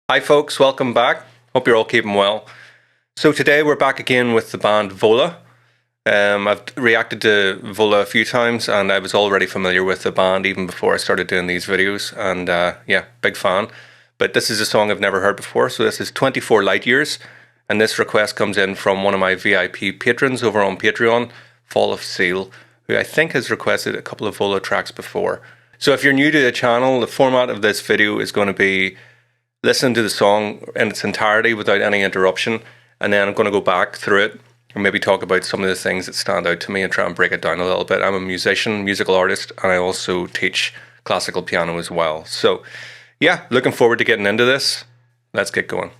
Hi folks, welcome back. Hope you're all keeping well. So today we're back again with the band VOLA. I've reacted to VOLA a few times and I was already familiar with the band even before I started doing these videos, and yeah, big fan. But this is a song I've never heard before, so this is 24 Light Years, and this request comes in from one of my VIP patrons over on Patreon, Fall of Seal, who I think has requested a couple of VOLA tracks before. So if you're new to the channel, the format of this video is going to be listen to the song in its entirety without any interruption, and then I'm going to go back through it and maybe talk about some of the things that stand out to me and try and break it down a little bit. I'm a musician, musical artist, and I also teach classical piano as well. So yeah, looking forward to getting into this. Let's get going.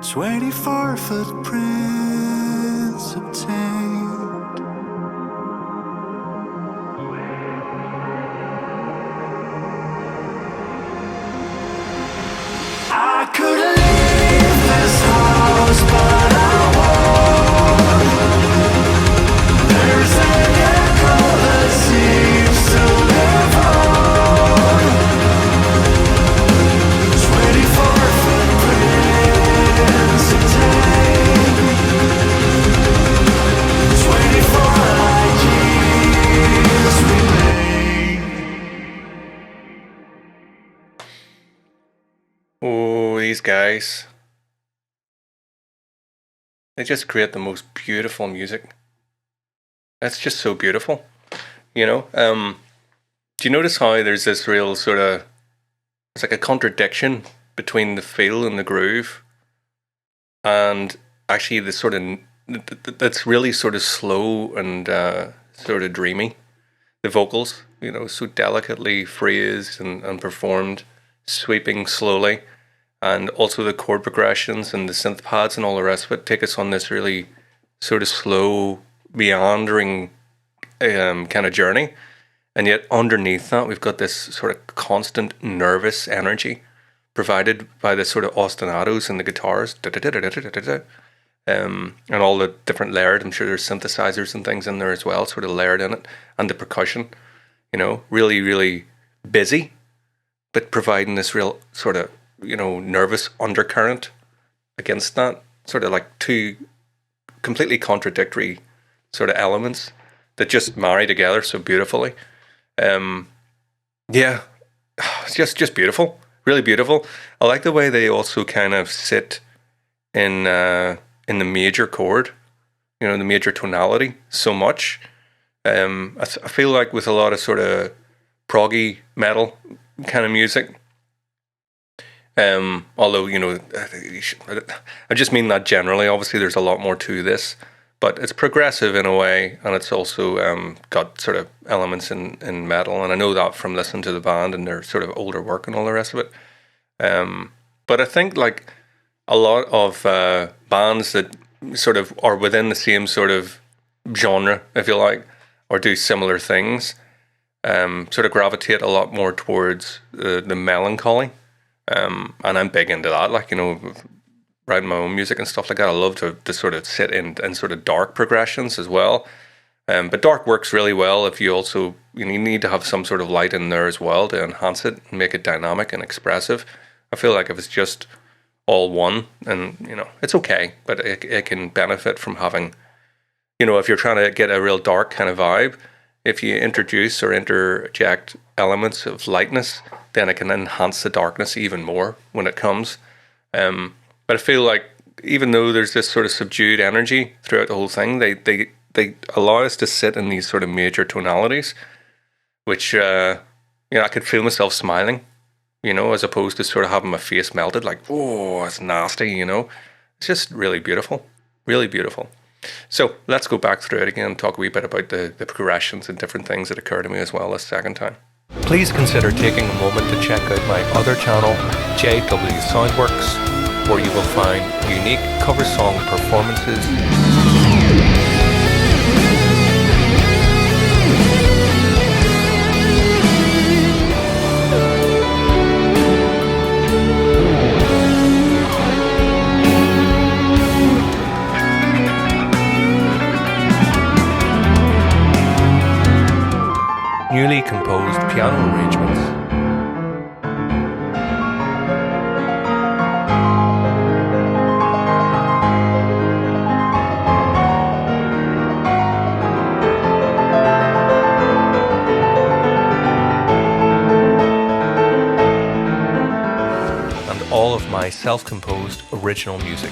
24 footprints obtained. I could leave this house, but I won't. There's an echo that seems to live on. 24 footprints obtained. 24 light years remain. Oh, these guys. They just create the most beautiful music. That's just so beautiful. You know? Do you notice how there's this real sort of... It's like a contradiction between the feel and the groove. And actually the sort of... That's really sort of slow and sort of dreamy. The vocals, you know, so delicately phrased and performed, sweeping slowly. And also the chord progressions and the synth pads and all the rest of it take us on this really sort of slow, meandering kind of journey. And yet underneath that, we've got this sort of constant nervous energy provided by the sort of ostinatos and the guitars. And all the different layered, I'm sure there's synthesizers and things in there as well, sort of layered in it. And the percussion, you know, really, really busy, but providing this real sort of, you know, nervous undercurrent against that. Sort of like two completely contradictory sort of elements that just marry together so beautifully. Yeah, it's just beautiful, really beautiful. I like the way they also kind of sit in the major chord, you know, the major tonality so much. I feel like with a lot of sort of proggy metal kind of music, although, you know, I just mean that generally. Obviously, there's a lot more to this, but it's progressive in a way, and it's also got sort of elements in metal, and I know that from listening to the band and their sort of older work and all the rest of it. But I think like a lot of bands that sort of are within the same sort of genre, if you like, or do similar things, sort of gravitate a lot more towards the melancholy. And I'm big into that, like, you know, writing my own music and stuff like that. I love to sort of sit in sort of dark progressions as well. But dark works really well if you also, you know, you need to have some sort of light in there as well to enhance it and make it dynamic and expressive. I feel like if it's just all one, and, you know, it's okay, but it can benefit from having, you know, if you're trying to get a real dark kind of vibe, if you introduce or interject elements of lightness, then it can enhance the darkness even more when it comes. But I feel like even though there's this sort of subdued energy throughout the whole thing, they allow us to sit in these sort of major tonalities, which, you know, I could feel myself smiling, you know, as opposed to sort of having my face melted, like, oh, it's nasty, you know. It's just really beautiful, really beautiful. So let's go back through it again and talk a wee bit about the progressions and different things that occur to me as well this second time. Please consider taking a moment to check out my other channel, JW Soundworks, where you will find unique cover song performances, newly composed piano arrangements, and all of my self-composed original music.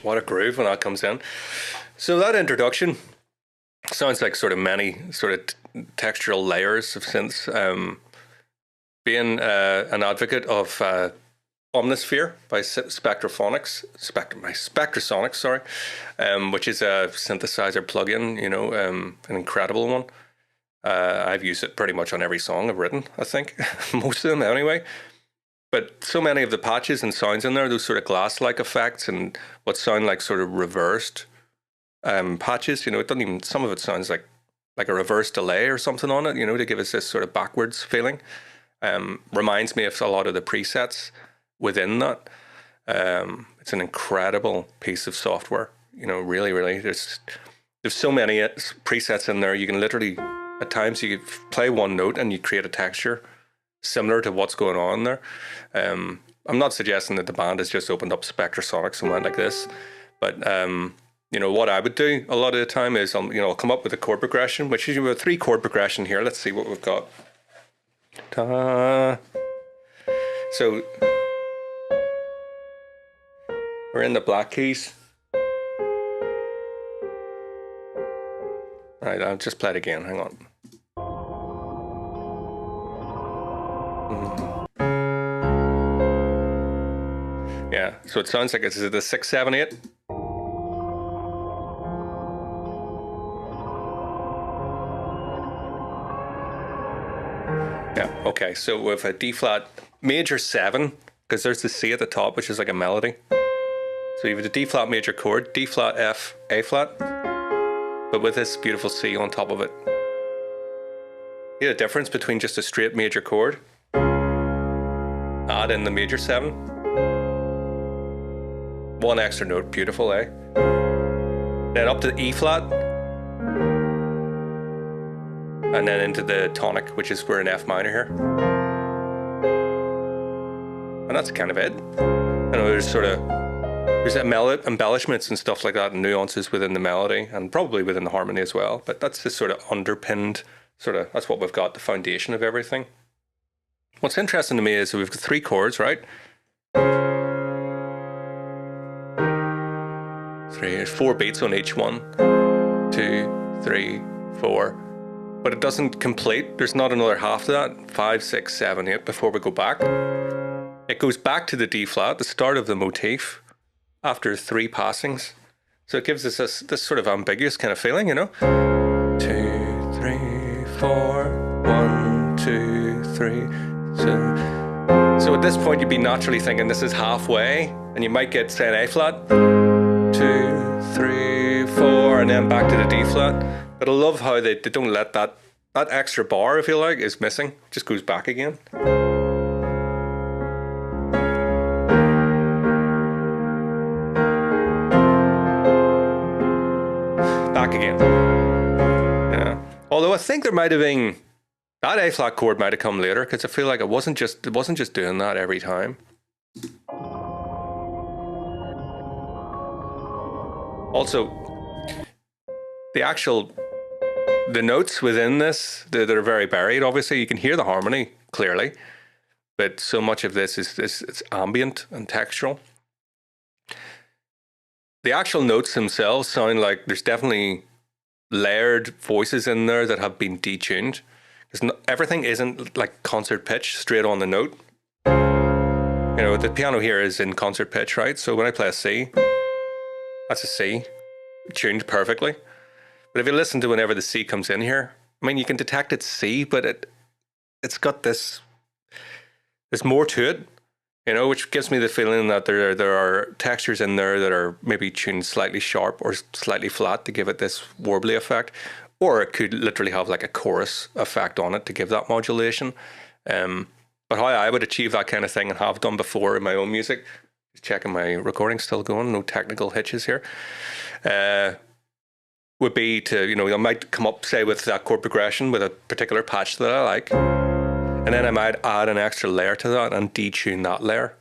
What a groove when that comes in. So that introduction sounds like sort of many sort of textural layers of synths. Being an advocate of Omnisphere by Spectrasonics, sorry, which is a synthesizer plugin, an incredible one. I've used it pretty much on every song I've written, I think, most of them anyway. But so many of the patches and sounds in there, those sort of glass-like effects and what sound like sort of reversed patches, it doesn't even, some of it sounds like a reverse delay or something on it, to give us this sort of backwards feeling. Reminds me of a lot of the presets within that. It's an incredible piece of software, really, really. There's so many presets in there. You can literally, at times, you play one note and you create a texture similar to what's going on there. I'm not suggesting that the band has just opened up Spectrasonics and went like this, but what I would do a lot of the time is I'll come up with a chord progression, which is a 3-chord progression here. Let's see what we've got. Ta. So we're in the black keys. Right, I'll just play it again. Hang on. Yeah, so it sounds like it's the 6, 7, 8. Yeah, okay, so with a D flat major 7, because there's the C at the top, which is like a melody. So you have the D flat major chord, D flat, F, A flat, but with this beautiful C on top of it. You get a difference between just a straight major chord, add in the major 7, one extra note, beautiful, eh? Then up to E flat, and then into the tonic, which is we're in F minor here. And that's kind of it. There's embellishments and stuff like that and nuances within the melody and probably within the harmony as well. But that's just sort of underpinned, that's what we've got, the foundation of everything. What's interesting to me is that we've got 3 chords, right? 4 beats on each one. 2, 3, 4. But it doesn't complete. There's not another half to that. 5, 6, 7, 8 before we go back. It goes back to the D flat, the start of the motif, after 3 passings. So it gives us this sort of ambiguous kind of feeling, 2, 3, 4, 1, 2, 3. So at this point you'd be naturally thinking this is halfway, and you might get, say, an A flat, 2, 3, 4, and then back to the D flat. But I love how they don't let that extra bar, if you like, is missing. It just goes back again. Back again. Yeah. Although I think there might have been that A flat chord might have come later, because I feel like it wasn't just doing that every time. Also, the notes within this, they're very buried. Obviously, you can hear the harmony clearly, but so much of this is it's ambient and textural. The actual notes themselves sound like there's definitely layered voices in there that have been detuned. Everything isn't like concert pitch straight on the note. The piano here is in concert pitch, right? So when I play a C, that's a C, tuned perfectly. But if you listen to whenever the C comes in here, you can detect it's C, but it's got this. There's more to it, which gives me the feeling that there are textures in there that are maybe tuned slightly sharp or slightly flat to give it this warbly effect, or it could literally have like a chorus effect on it to give that modulation. But how I would achieve that kind of thing and have done before in my own music, just checking my recording's still going, no technical hitches here. Would be to, I might come up, say, with that chord progression with a particular patch that I like, and then I might add an extra layer to that and detune that layer,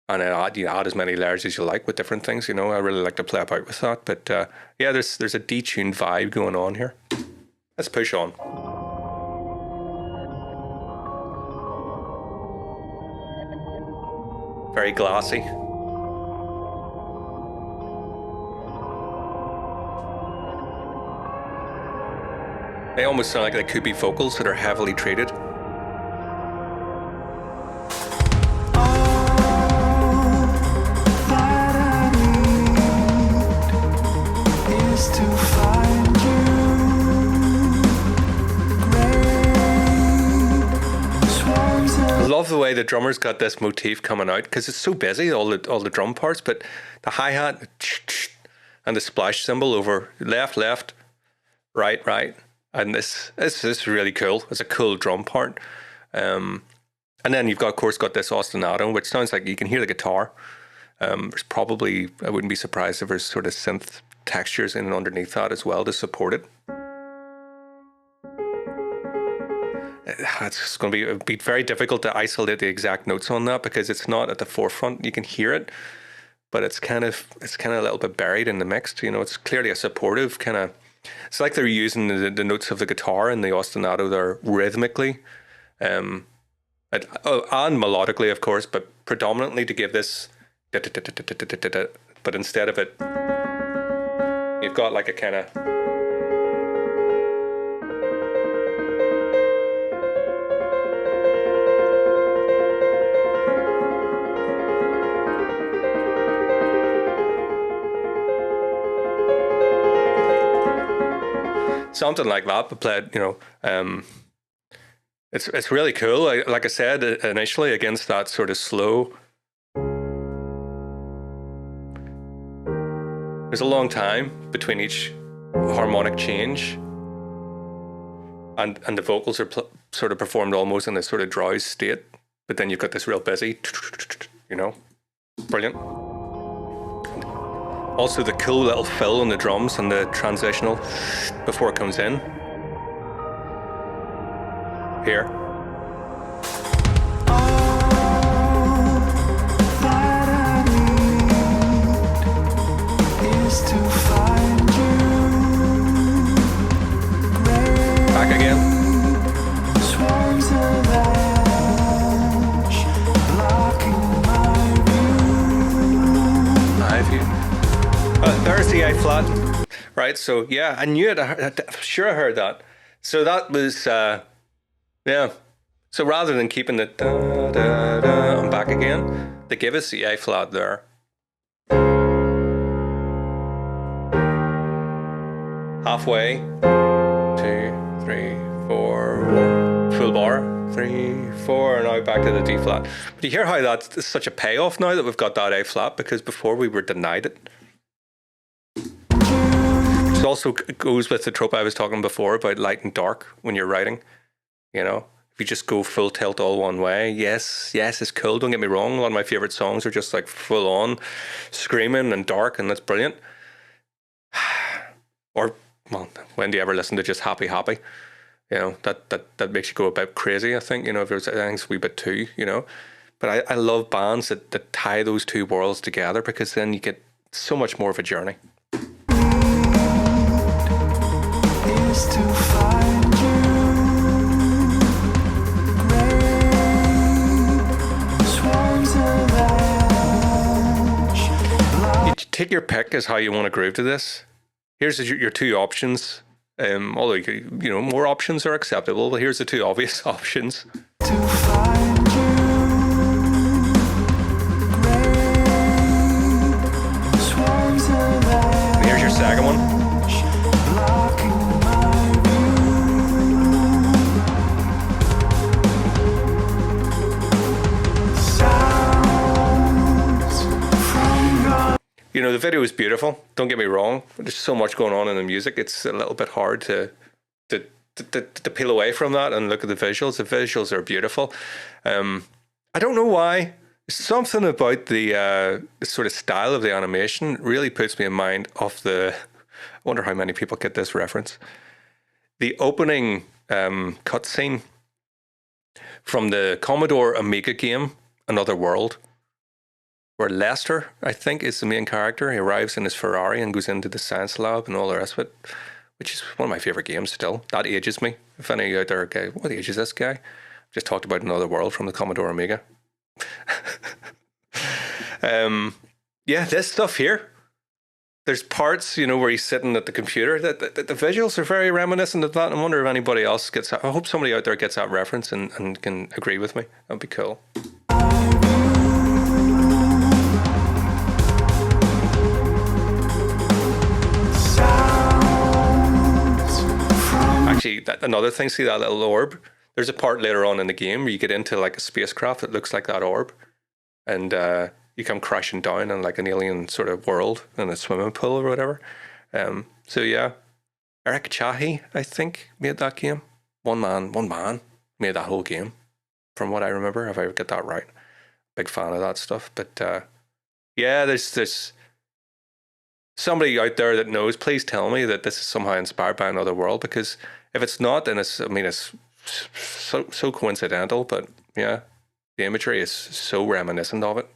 and then add as many layers as you like with different things. I really like to play about with that, but yeah, there's a detuned vibe going on here. Let's push on. Very glassy. They almost sound like they could be vocals that are heavily treated. I love the way the drummer's got this motif coming out because it's so busy, all the drum parts, but the hi-hat and the splash cymbal over left, right, and this is really cool. It's a cool drum part. And then you've got, of course, got this ostinato, which sounds like you can hear the guitar. There's probably, I wouldn't be surprised if there's sort of synth textures in and underneath that as well to support it. It's going to be very difficult to isolate the exact notes on that because it's not at the forefront. You can hear it, but it's kind of a little bit buried in the mix. You know, it's clearly a supportive kind of. It's like they're using the notes of the guitar and the ostinato there rhythmically, and melodically, of course, but predominantly to give this. But instead of it, you've got like a kind of. Something like that, but played, you know, it's really cool. Like I said initially, against that sort of slow. There's a long time between each harmonic change, and the vocals are sort of performed almost in this sort of drowse state. But then you've got this real busy, you know, brilliant. Also the cool little fill on the drums and the transitional before it comes in. Here. Back again. There's the A flat, right? So yeah, I knew it. I'm sure I heard that. So that was, yeah. So rather than keeping the da da da and back again, they give us the A flat there. Halfway, 2, 3, 4, 1, full bar, 3, 4, and now back to the D flat. But you hear how that's such a payoff now that we've got that A flat, because before we were denied it. It also goes with the trope I was talking before about light and dark when you're writing. You know, if you just go full tilt all one way, yes, it's cool. Don't get me wrong. A lot of my favorite songs are just like full on screaming and dark, and that's brilliant. Or, well, when do you ever listen to just happy? You know, that makes you go a bit crazy, I think. You know, if there's anything a wee bit too, you know. But I love bands that tie those two worlds together, because then you get so much more of a journey. To find you take your pick as how you want to groove to this. Here's your two options. Although you know, more options are acceptable, but here's the two obvious options. And here's your second one. You know, the video is beautiful. Don't get me wrong. There's so much going on in the music. It's a little bit hard to peel away from that and look at the visuals. The visuals are beautiful. I don't know why. Something about the sort of style of the animation really puts me in mind of the. I wonder how many people get this reference. The opening cutscene from the Commodore Amiga game, Another World, where Lester, I think, is the main character. He arrives in his Ferrari and goes into the science lab and all the rest of it, which is one of my favorite games still. That ages me. If any out there go, what age is this guy? Just talked about Another World from the Commodore Amiga. Yeah, this stuff here, there's parts, you know, where he's sitting at the computer. The visuals are very reminiscent of that. I wonder if anybody else gets that. I hope somebody out there gets that reference and can agree with me. That'd be cool. Actually, another thing, see that little orb? There's a part later on in the game where you get into like a spacecraft that looks like that orb, and you come crashing down in like an alien sort of world in a swimming pool or whatever. So yeah, Eric Chahi, I think, made that game. One man made that whole game, from what I remember, if I get that right. Big fan of that stuff. But yeah, there's somebody out there that knows. Please tell me that this is somehow inspired by another world, because if it's not, then it's so coincidental. But yeah, the imagery is so reminiscent of it.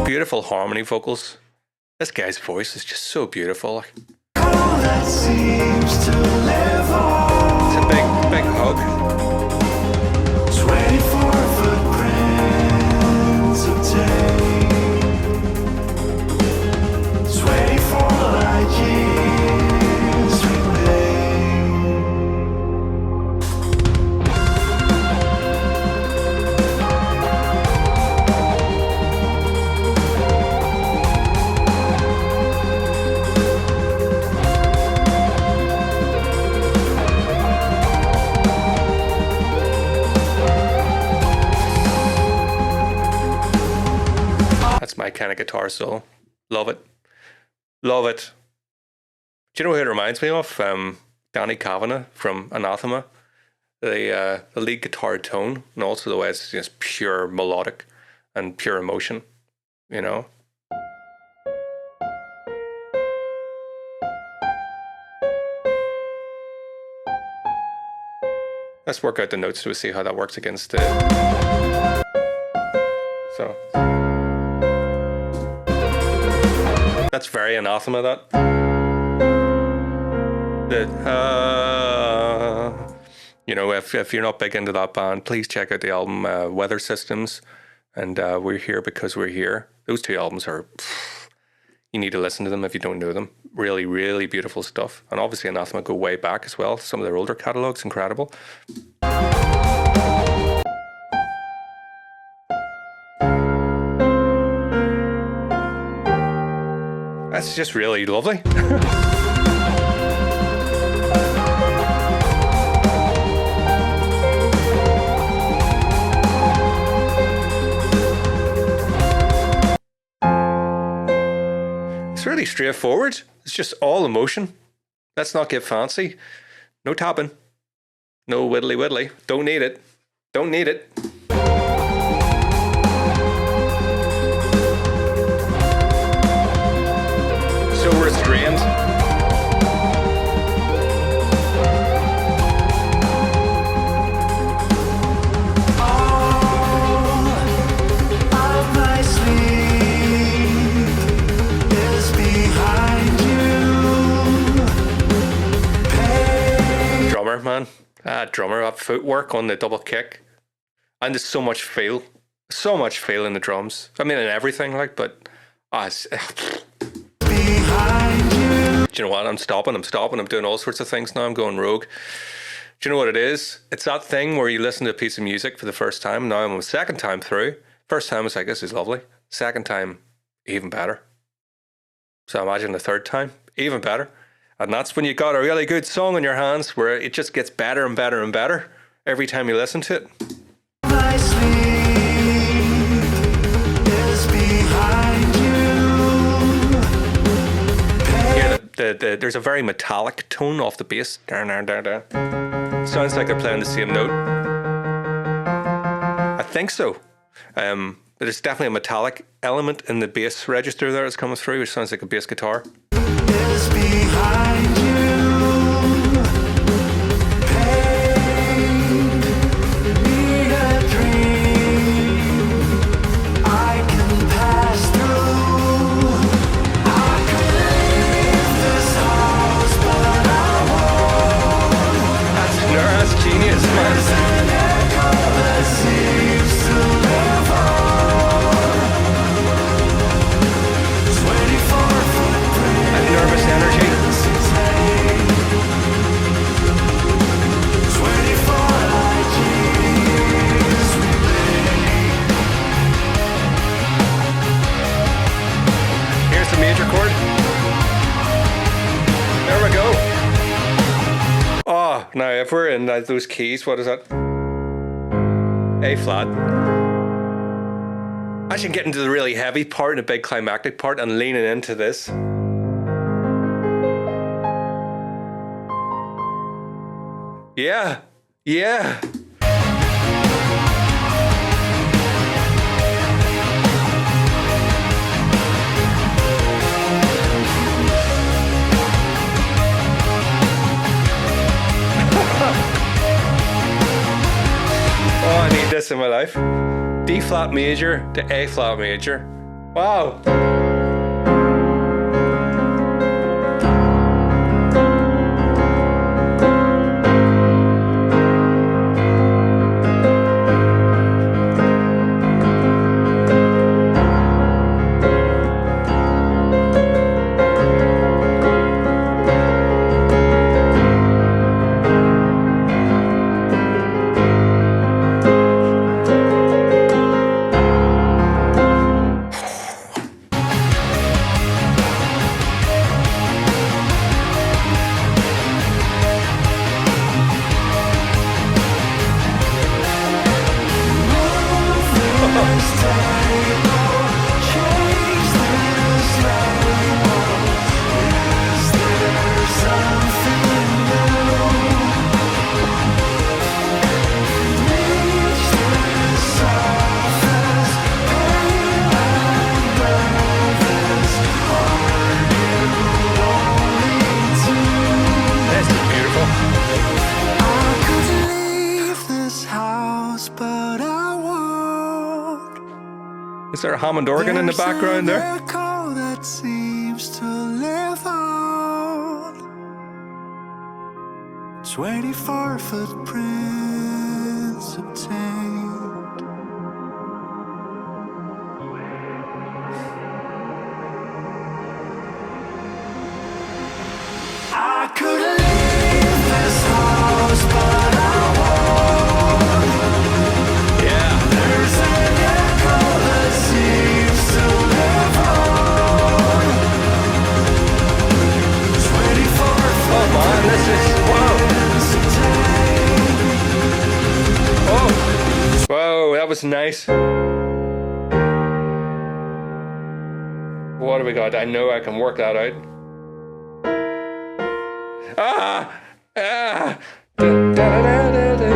Beautiful harmony vocals. This guy's voice is just so beautiful. It's a big hug. 24 footprints of day, 24 light years remain. That's my kind of guitar solo. Love it. Love it. Do you know who it reminds me of? Danny Kavanagh from Anathema. The lead guitar tone, and also the way it's just pure melodic and pure emotion, you know? Let's work out the notes to see how that works against the... So... That's very Anathema, that. You know, if you're not big into that band, please check out the album Weather Systems and We're Here Because We're Here. Those two albums are... You need to listen to them if you don't know them. Really, really beautiful stuff. And obviously Anathema go way back as well. Some of their older catalogues, incredible. That's just really lovely. It's really straightforward. It's just all emotion. Let's not get fancy. No tapping. No widdly widdly. Don't need it. Don't need it. So restrained. All of my sleep is behind you. Drummer, man. Drummer, that footwork on the double kick. And there's so much feel. So much feel in the drums. I mean, in everything, like, but... Do you know what? I'm stopping. I'm doing all sorts of things now. I'm going rogue. Do you know what it is? It's that thing where you listen to a piece of music for the first time. Now I'm a second time through. First time, it's like, this is lovely. Second time, even better. So imagine the third time, even better. And that's when you got a really good song in your hands where it just gets better and better and better every time you listen to it. My sleep is behind you. Hear there's a very metallic tone off the bass. Sounds like they're playing the same note. I think so. There's definitely a metallic element in the bass register there that's coming through, which sounds like a bass guitar. Is behind you. Pain, need a dream. I can pass through. I could leave this house, but I won't. That's genius, man. There's an echo that seems to live on. 24 footprints. That nervous energy. 24 light years remain. Here's the major chord. There we go. Oh, now if we're in those keys, what is that? A flat. I should get into the really heavy part and the big climactic part and leaning into this. Yeah, yeah. Oh, I need this in my life. D flat major to A flat major. Wow. Is there a Hammond organ in the background there? There's an echo that seems to live on. 24 footprints obtained. I could leave this house, but I won't. Yeah. There's an echo that seems to live on. 24 Oh man, this is wow. Oh, whoa, that was nice. What do we got? I know I can work that out. Ah, ah. Da, da, da, da, da.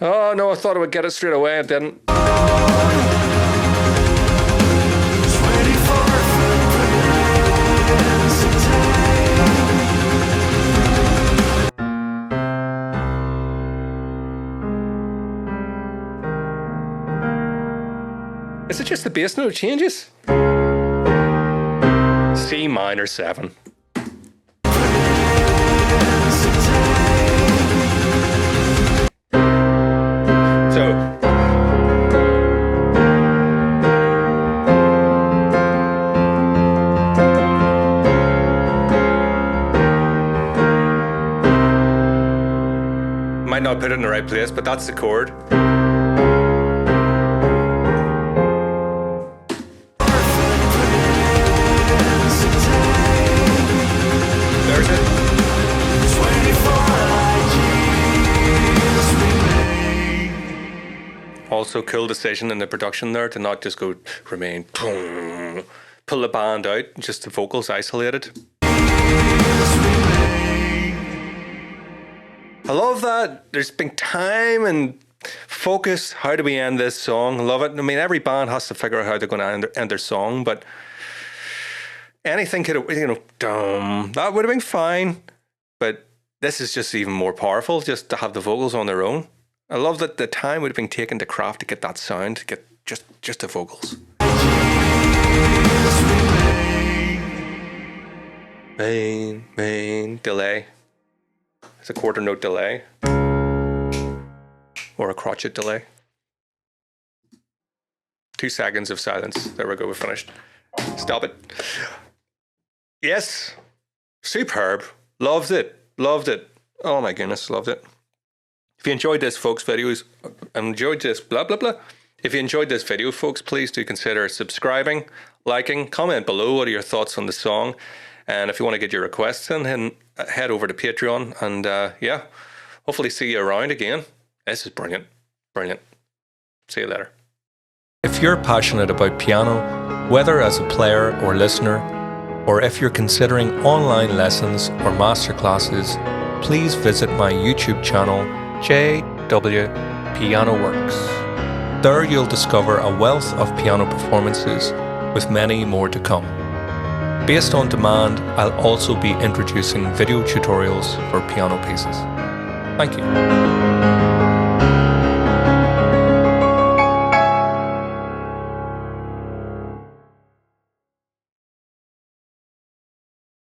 Oh no, I thought I would get it straight away. It didn't. 24 footprints obtained. Is it just the bass note changes? C minor 7. So might not put it in the right place, but that's the chord. There's it. 24 light years remain. Also, cool decision in the production there to not just go remain, boom, pull the band out, just the vocals isolated. I love that. There's been time and focus. How do we end this song? I love it. I mean, every band has to figure out how they're going to end their song, but anything could have, that would have been fine. But this is just even more powerful, just to have the vocals on their own. I love that the time would have been taken to craft to get that sound, to get just the vocals. Main, delay. It's a quarter note delay. Or a crotchet delay. 2 seconds of silence. There we go, we're finished. Stop it. Yes. Superb. Loved it. Oh my goodness, loved it. If you enjoyed this, folks, If you enjoyed this video, folks, please do consider subscribing, liking, comment below what are your thoughts on the song. And if you want to get your requests in, then head over to Patreon. And hopefully see you around again. This is brilliant. See you later. If you're passionate about piano, whether as a player or listener, or if you're considering online lessons or masterclasses, please visit my YouTube channel, JW Piano Works. There you'll discover a wealth of piano performances, with many more to come. Based on demand, I'll also be introducing video tutorials for piano pieces. Thank you.